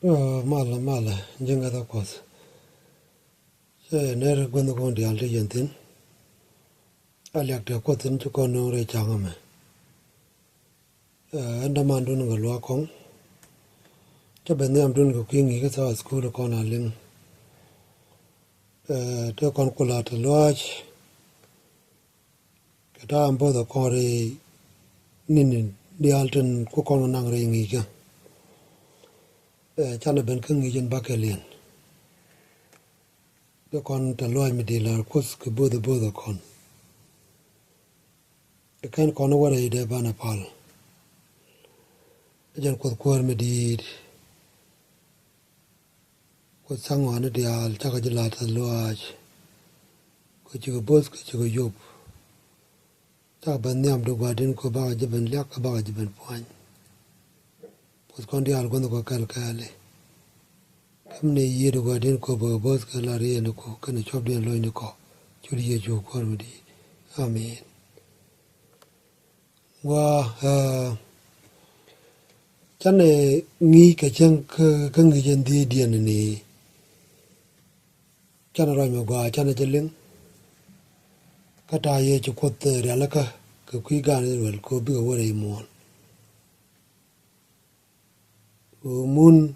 Mala, jenga da kos. Nere gwendo kondi alti yentin. Aliak te kotin chuko nore changame. Enda mandu nga lua kong. Chabendi amdun ko kingi ka sa school kona ling. Te kon kula te luach. Kata ambo da kore nini di altin ko kono nang re ngi ka. Chana ben kingi jen bakelien. Te kon te luach mi di la kus ke boda kon. Te ken kono wara ide bana pal. Jan kod kuar mi di kod sango ane di al chaka jila te luach. Ko chigo bos ko chigo yub. Chaka ben niam do gwadin ko baga jiben liak ka baga jiben puany. Kod kon di al kondo ko kal kale. Kamne iye do gwadin ko baga bos ka la riye nuko kane chob diyan loy nuko. Churi ye jo kuar mi di. Amen. Chane ngi ka chang ka ngi jen di diyan ni. Chana roi me gwa chana jeling. Kata ye chukot realaka ka kui gani wel ko biga wale imuan. Mun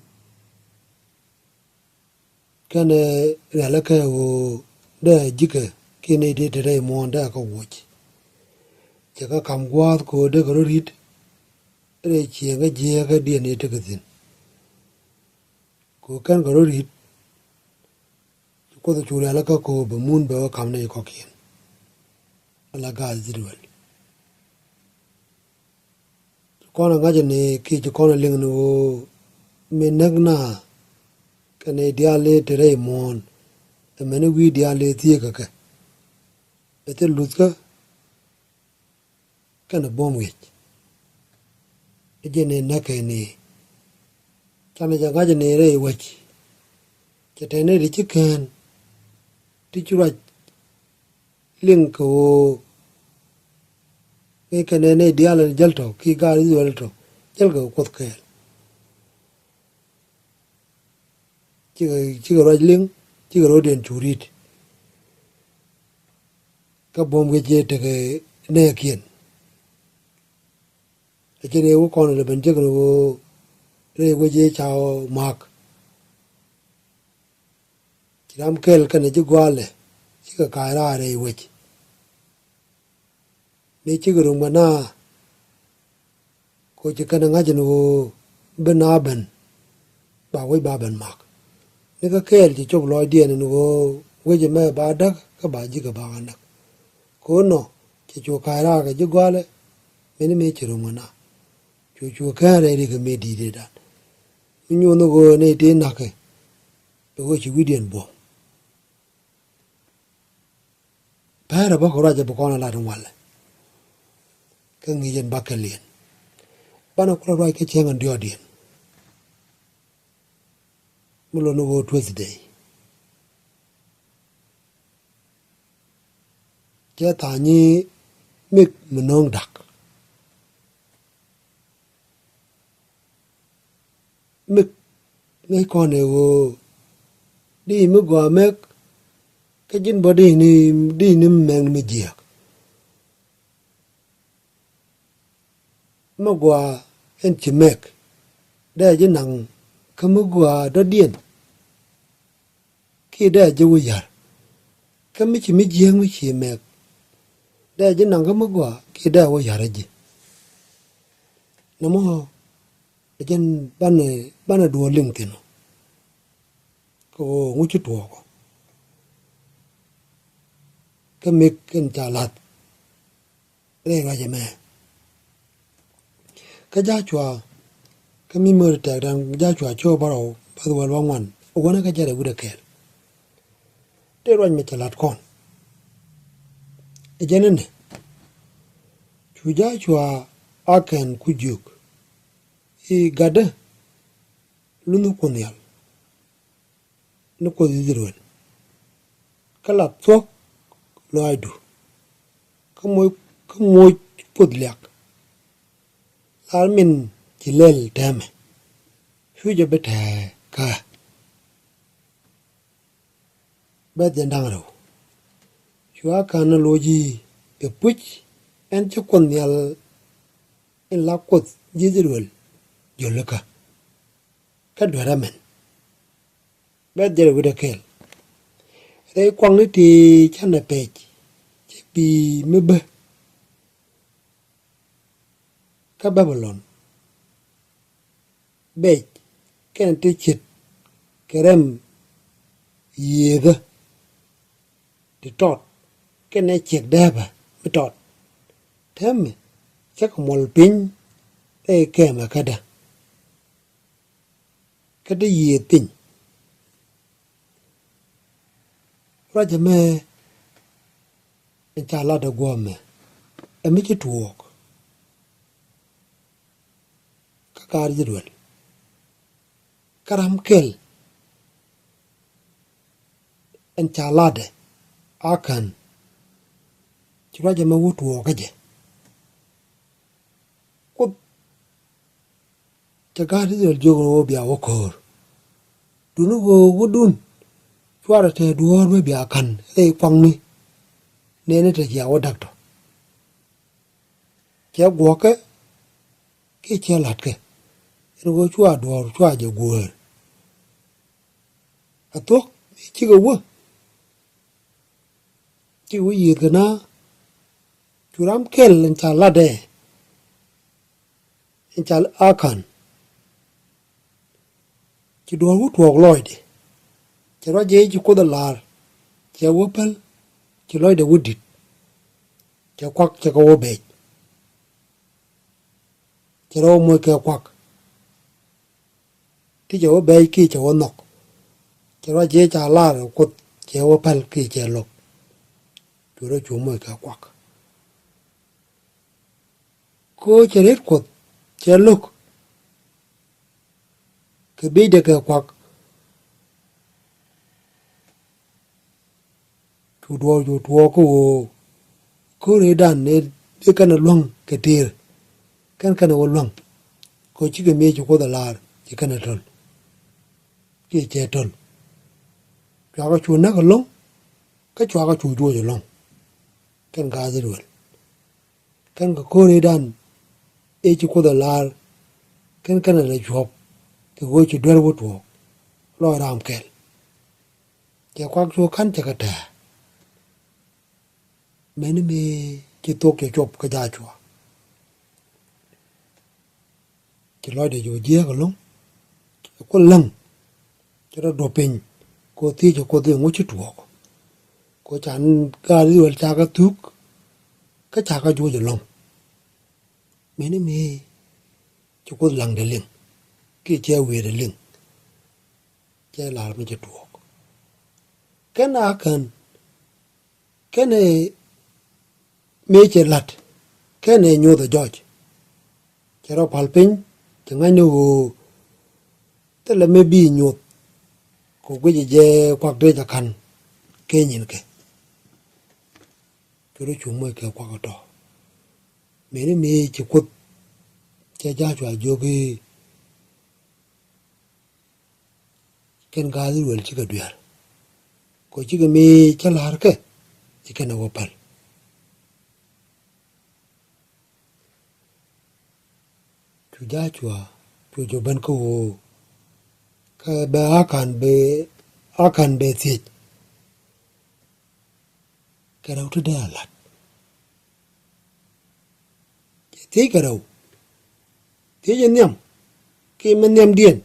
kane realaka wo da jika kine de tere imuan da ka wochi. Chaka kam gwaad ko da karo rit. Re chienga jia ka diyan e takatin. Ko kan karo rit. Ko da churi alaka ko ba mun ba wa kamna yi kokien. Ala gaaz dirwel. Kona ngaja ne ki kona ling no me nagna kane diale tere mon. E mene wi diale tiye kaka. Ete lutka kana bom wich. Eje ne nake ne. Chana jangaja ne re wach. Chatene richi ken. Tichuraj ling ko kane ne diale jalto ki gari zuelto jalga kot kel. Chiga raj ling chiga rodien churit. Ka bom geje teke ne kien. Echene wo kono le ben jegno wo re weje chao mak. Chiram kel kane jigwale chiga kaira re wech. Ne chiga runga na ko chikana ngajin wo ben aben ba wei ba ben mak. Nika kel chi chok loy dien wo weje me ba dak ka ba jiga ba anak. Ko no chi chu kaira ka jigwale meni me chirunga na. Chu kare ri ka me di de dat. Minyo no go ne te nake. Go chi widien bom. Para ba ko raja ba kona la wala. Ka ngi jen bakelien. Bana ko roi ke chenga ndio dien. Mulo no go Tuesday. Ja tani mik menong dak. Mik ngay con này wo đi mới qua mẹ cái chân body ni đi nêm mang mới giặc mà qua anh chỉ mẹ đây chứ nằng không mới qua đó điên khi đây chứ bây giờ cái mấy chỉ mới giang mới chỉ mẹ đây chứ nằng không mới qua khi đây bây giờ gì nó mà chân ban này đùa linh tiền ko ngu chút đùa ko cái mic cái trả lạt đây là gì mẹ cái giá chùa cái mi mơ tệ rằng giá chùa cho bao đầu bao đầu bao ngoan ô nó cái giá để vừa kẹt đây rồi mình trả lạt con cái nên này chú giá chùa aken kujuk I gada lunu konyal nuko zidruel kala tok lo aidu kamoy podliak almin jilel tame huje beta ka bet den dangro chua kan loji e puch en chukon yal en la kot jizirwel jolaka ka dwara men bet der wuda kel re kwang ni ti chana pech bi mebe ka Babylon bech ken ti chit kerem yega ti tot ken e chek daba mi tot tem chak mol pin e kema kada ye pin raja me en chala da gome e mi tuok ka kar jirwel karam kel en chala de akan raja me wutuok aje kut tagari del jogo bia wokor dunu go wudun chwara te duor me bia kan e kwang ni nene te ya wadak to che gwoke ke che lat ke go chwa duor chwa je guor atok chi go wo chi wo yi gana churam kel en chala de en chal akan chi duor wu tuok loy de che ro je chi ko da lar che wo pel chi loy de wudit che kwak che ko wo be che ro mo ke kwak ti che wo be ki che wo nok che ro je cha lar ko che wo pel ki che lok chu ro chu mo ke kwak ko che ret ko che lok ke be de ke kwak chu duo ko re dan ne de kana long ke tir kana wo long ko chi ke me chu ko da lar chi kana tol ki che tol chwa ka chu na ka long ka chwa ka chu duo je long kan ga zirwel kan ka ko re dan e chi ko da lar kana le job ke wo chi dwar wo to lo ram kel che kwak chu kan che ka ta meni me chi tok che chop ka ja chwa chi lo de jo je ka long ko lang che ro do pin ko ti che ko de ngo chi tuok ko chan ka ri wel cha ka tuk ka cha ka ju je long meni me chi ko lang de ling ki che we de ling che la me che tuok ken akan ken e me che lat ken e nyu de joj che ro pal pin che ngai nu te le me bi nyu ko gwe je kwak de ja kan ke nyin ke ro chu mo ke kwak to me ni me che kut che ja chwa jo ki ken ga ru wel chi ka dwar ko chi ke me che lar ke chi ke na wo pal chu ja chwa chu jo ban ko ka ba akan be ti ka ra tu da lat ti ka ra ti je nyam ki men nyam dien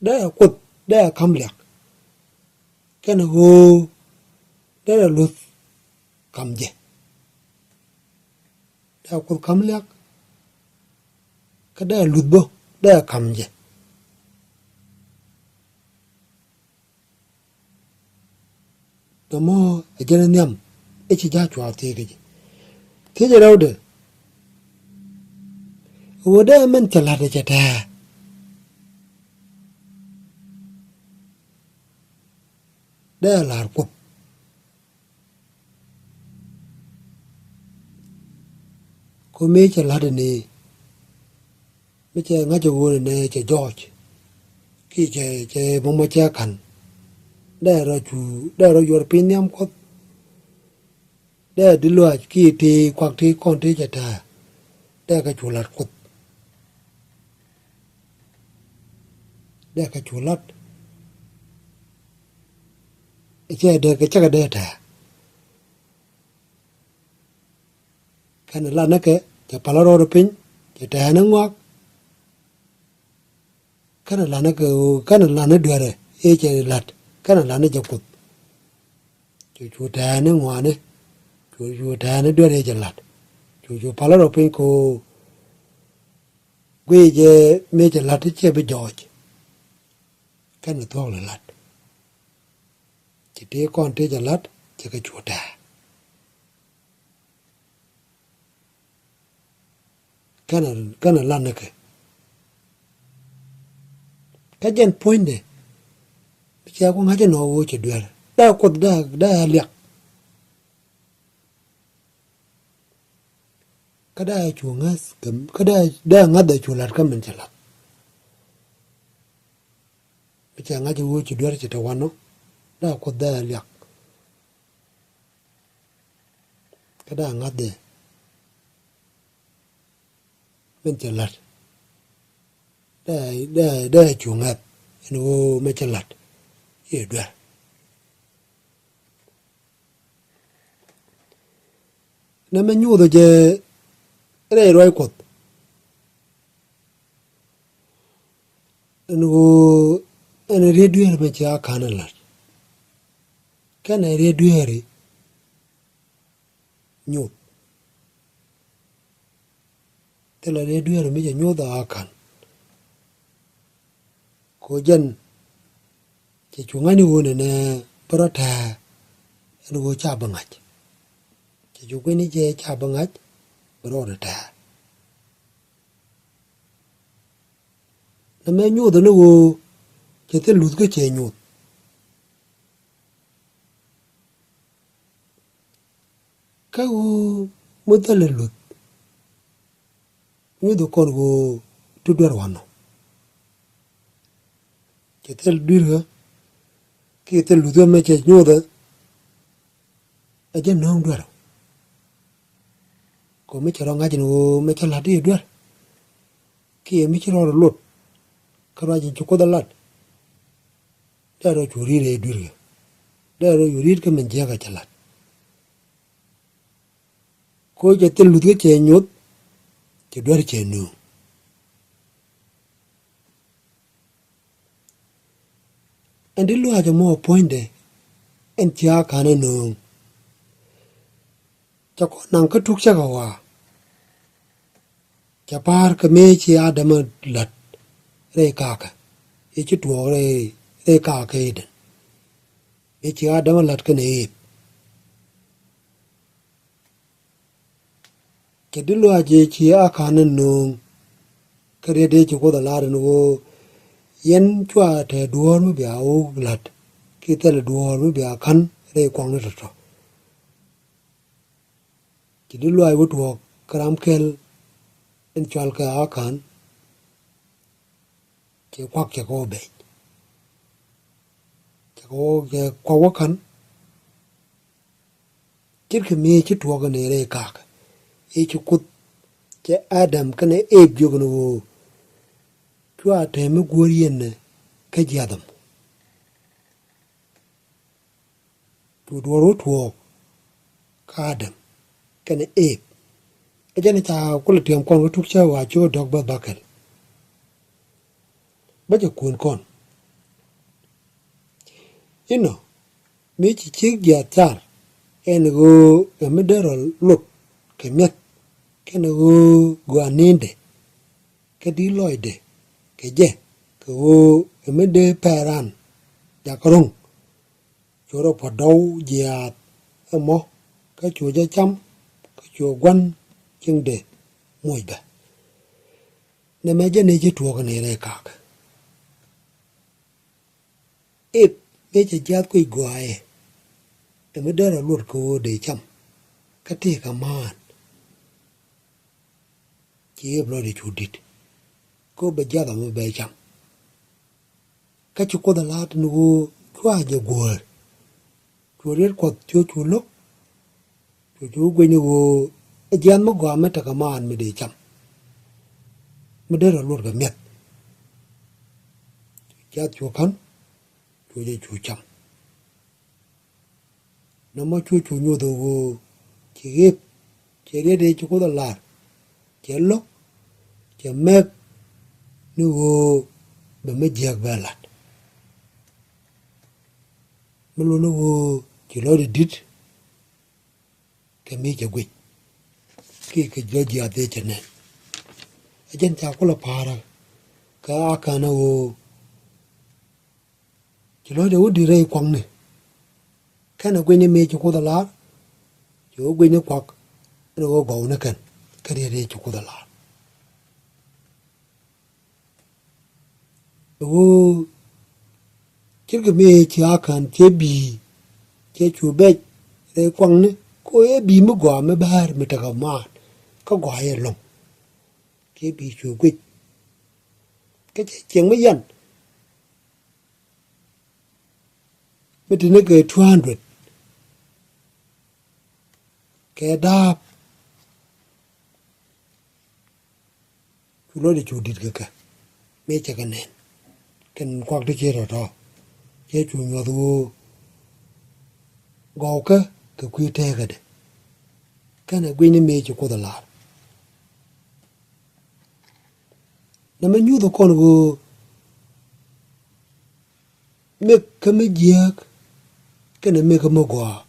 da kut da kam lek ka na go da lu kam je da kut kam lek ka da lu bo da kam je no mo e je nyam e chi ja chwa ti ke ti je ra de wo da men chala de ta da lar ko ko me chala de ni me che nga jo wo ne che George ki che bomo che kan da ro yor pin yam ko da dilwa ki ti kwak ti kon ti cha ta da ka chu lat ko da ka chu lat che de ka cha ka de ta kan la na ke cha pala ro pin cha ta na ngwa kan la na ke kan la na de re e che lat kan la na ja ko chu ta na ngwa ne chu ta na de re cha lat chu pala ro pin ko gwe je me cha lat che be joj kan to la lat chỉ té con té chả lát chỉ cái chuột à cái là lan này cái dân point đấy bây giờ cũng hay cho nó vô chỉ đưa đã cột đã liệt cái đã chuột ngắt cái đã ngắt để chuột lát cái mình chả lát bây giờ ngắt vô chỉ đưa chỉ tao ăn nó đã cột đã liệt cái đã ngắt để mình chả látได้จูงงัดนูไม่ฉลาดเยอะด้วยนั่นมันยูตัวเจเร่ร้อยกดนูอันเรียด้วยมันจะขานลัดแค่ไหนเรียด้วยรียูแต่ละเรียด้วยมันจะยูตัวอาขานko jen che chunga ni wone ne protha enu go cha bangach che chu ni je cha bangach protha na me nyu do no go che te lut ke che nyu ka u mo ta le lut nyu do kon go tu dor wano che te dirga che te ludo me che nyoda a je nong dwar ko me che ronga jinu me che ladi dwar ki me che ro lot ka ra jin ko da lat da ro churi re dirga da ro yuri ke men je ga chalat ko je te ludo che nyot che dwar che nu and the Lord has more pointed and Tia Canano. Chakonang took Chagawa. Japar Kamechi Adama Lat Rekaka. Each it wore a Rekaka. Each Adama Latkan ape. Kedilua Chia Canano. Carried to go the lad and wo. Yen chua te duor mu bia o lat ki te duor mu bia kan re kwang na to ki di loi wo to kram kel en chal ka akan ki kwak ke ko be ko ke kwa wa kan kir ke mi chi to ga ne re ka e chi kut ke adam kan e ju no chua te me gorien ne ke jadam tu doro tuo kadam kene e jane ta kula tiam kon tuk cha wa cho dog ba bakal ba je kun kon me chi ya tar en go me derol look ke met kene go aninde ke di loide ke je ko me de paran ya korong choro podau ya mo ka chu ja cham ka chu gwan ching de moi ba ne me je ne je tuo ka ne re ka e me je ja ku gwae te me de ra lut ko de cham ka ti ka man chi blo de chu dit ko be ja da mo be cham cái chú có là nó chua giờ gùa chú riết quật chú lúc chú quên nó gian mất gòa mất cả màn mới để chậm mới để rồi luôn cái miệt cha chú khăn chú để chú chậm nó mà chú nhiều đồ chỉ ghép chỉ để chú có là chỉ lúc chỉ mệt nó bị mất giặc về lại mà luôn nó chỉ lo đi đít cái mấy cái quỷ cái lo gì ở đây cho nên ajen cha có là para cái aka nó chỉ lo đâu đi đây quăng này cái nào quên đi mấy chỗ đó là chỗ quên nó quăng nó gầu nó cần cái đây chỗ đó là chỉ cái mấy chỉ aka chế bì chế chủ bê đây quăng này cô ấy bì mới quả mới ba mới ta cầm mà có quả gì lồng cái bị chủ quýt cái chuyện mới dần mớiถึงcái 200 cái đáp chú nói để chủ đi cái mấy chắc cái này cái quạt đi chơi rồi đó chơi chủ nhà tu gạo cái quy thế cái này quy nên mấy chú có là nó mới nhú tụi con mấy cái mấy giặc cái này mấy cái mấy quả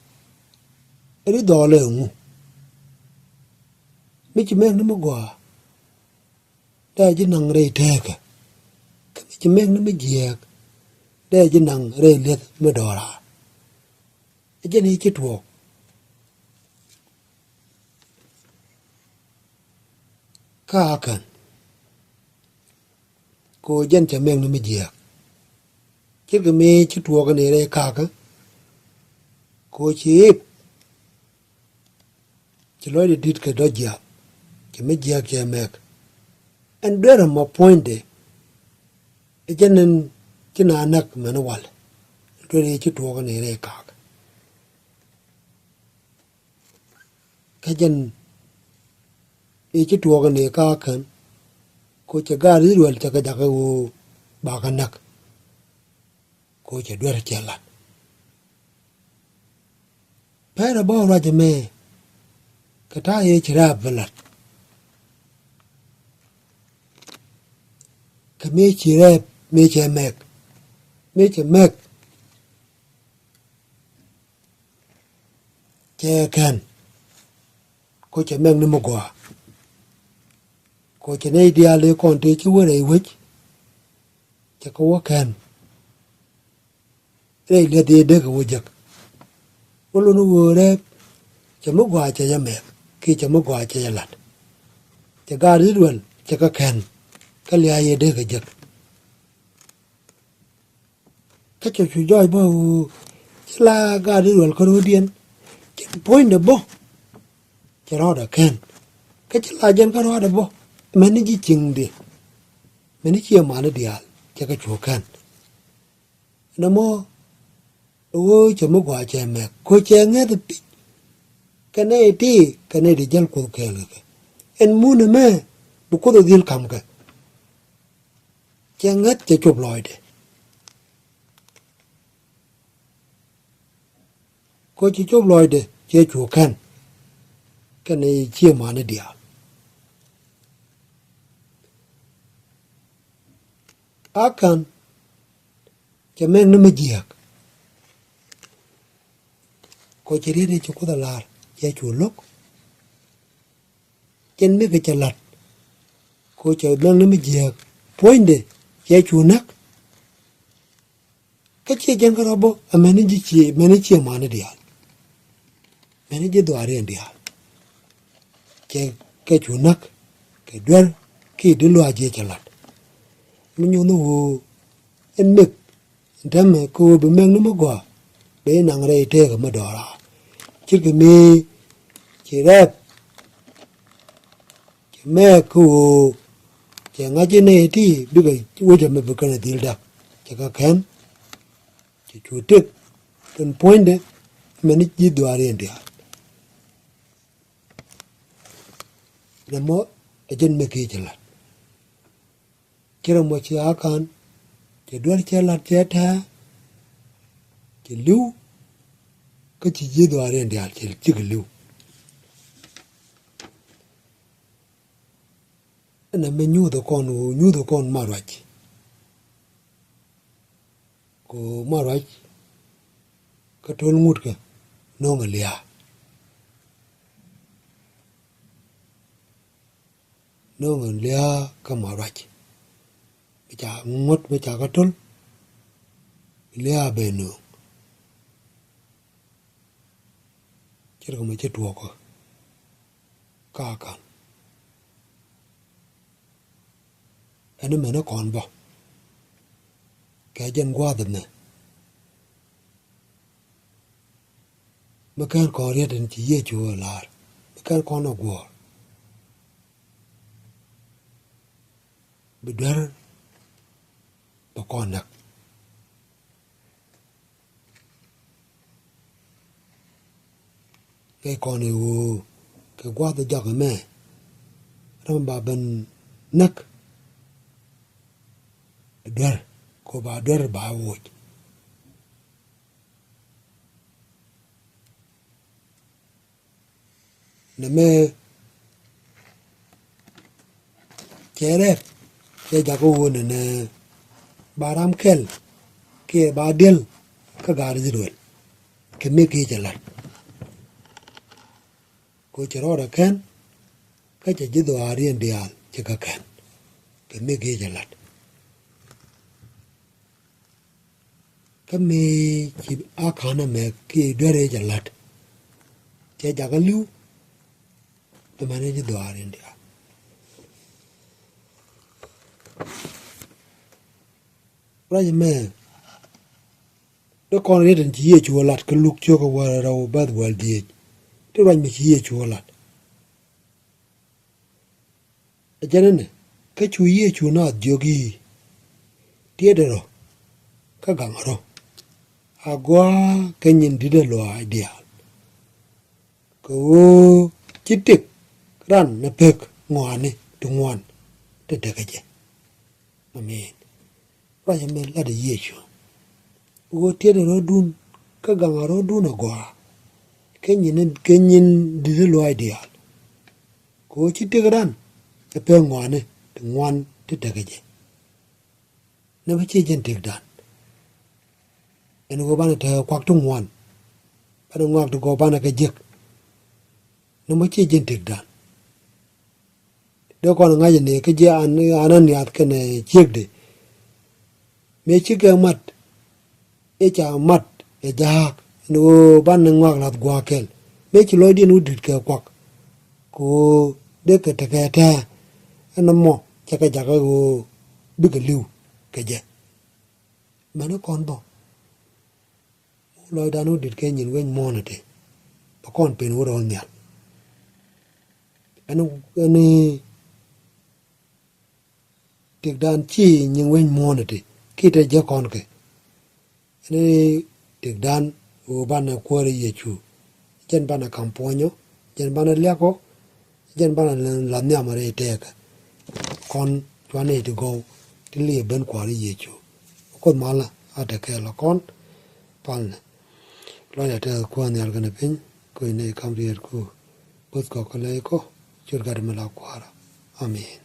ấy đỏ lên mấy chỉ mấy nó mấy quả đây chỉ năng rây thế cái mấy chỉ mấy nó mấy giặc đây chỉ năng rây liệt mấy đỏ ra cái này chỉ thuộc cá cần cô dân chả mang nó mới giặc chứ cái mấy chút thuộc cái này đây cá cô chỉ nói đi đít cái đó giặc cái mấy giặc chả mang anh đưa ra một point đấy cho nên cái nào nắc mà nó wal rồi đi chút thuộc cái này đây cá cái dân đi chút thuộc cái này cá cần cô chỉ gari rồi chỉ cái đặc u baganak cô chỉ đuổi chạy lại phải là bao giờ mẹ cái tai ấy chỉ ra vật cái mẹ chỉ ra mẹ chỉ mẹ che can cô chỉ mẹ nó một quả cô chỉ này đi lấy con thì chú ở đây với chỉ có quá khen đây là đi được cái việc luôn nó vừa đấy chỉ mất quả chỉ cho mẹ khi chỉ mất quả chỉ cho lạt chỉ cả đi luôn chỉ có khen cái này được cái việc cái chỗ chú joy bao chỉ là cả đi luôn có đôi điên chỉ point được bao chỉ đó là khen cái chỉ là dân cái đó được bao mình chỉ chừng đi mình chỉ mà nó đi al chắc cái chỗ kan nó mò ôi cho mua quả chè mẹ cô chè nghe được cái này đi dân cô kêu cái em muốn mẹ bố cô được deal cầm cái chè nghe chè chụp lòi đấy cô chỉ chụp lòi đấy chè chỗ kan cái này chỉ mà nó đi al akan cho men nó mới giặc có chỉ đi cho cô ta là dây chuột lúc trên mấy cái chả lật cô chờ men nó mới giặc point de dây chuột nắc cái chuyện chân cái đó bộ mình chỉ mà nó đi à mình chỉ đồ ăn đi à cái chuột nắc cái đuôi khi đi loa dây chả lật mình nhung nó em mực đâm mà cô bị mang nó mất quả bé nàng đây thế cái mà đỏ ra chứ cái mì chỉ đẹp chỉ mẹ cô chỉ ngay trên này thì bây giờ chúng tôi mới vừa cái này đi được chỉ có kén chu tek ten point de meni ji duare ndia na mo ejen me ki jala kira mo chi akan ke duar chala teta ke liu ka chi ji duare ndia ke chi liu na me nyu do kon marwach ko marwach ka tol ngut ka no ngalia no ngalia ka marwach cha ngot me cha ka tol lia be no chir ko me che tuo ko ka kan ene me na kon bo ka jen gwa de ne me kan ko re den chi ye chu la me kan ko no gwa be dar ba kon nak cái con này cái quá tôi cho cái mẹ nó bà bên nấc đỡ cô bà đỡ bà vội nè mẹ chế đẹp cái gia cô nè bà ram kel cái bà điel cái gà gì rồi cái mẹ kia chả lặt cô chả rõ khen cái chả chỉ đồ ariên dial chỉ cả khen cái mẹ kia chả lặt cái mẹ chỉ khana mẹ kia đỡ chả lặt chế gia cái lưu cái mà này chỉ đồ ariên dial rồi mẹ nó còn cái gì hết chùa lạt cái lúc chưa có vào đâu bắt vào đi tôi nói mình gì hết chùa lạt cho nên cái chú gì chùa nào jogi tiệt rồi cái gang rồi agua cái nhìn đi được lo idea cô chỉ tiếc ran nó bực ngoan này tung ngoan để được cái gì mà mình rồi mình là để gì chùa wo tiệt rồi đun cái gang rồi đun agua cái nhìn đi được lo idea cô chỉ tiếc ran nó bực ngoan này tung ngoan để được cái gì nó mới chỉ dân tiếc đàn nó có bán được quạt tung ngoan nó ngoan được có bán cái giặc nó mới chỉ dân tiếc đàn đó còn ngay này cái gì anh nhát cái này giặc đấy mấy chiếc cái mặt cái chả mặt cái giặc nó bán ngoan là quạt kel mấy chiếc lối đi nó đứt cái quạt cô để cái ta nó mò chắc cái giặc cái biết cái lưu cái gì mà nó còn bỏ lối đó nó đứt cái nhìn quên mò này bà con bên nó rồi nhạt anh tiệc đàn chi nhưng quên mò này khi ta giờ con cái anh tiệc đàn ở ban nào qua đi chú dân ban nào campanyo dân ban nào lẹ có dân ban nào làm nhà mà đây tệ cả con cho này thì go thì lìa bên qua đi chú con mà là ở đây cái là con pan lo ya ta kwa ne algana pin ko ne kamri ko bot ko kale ko churgar mala kwara amen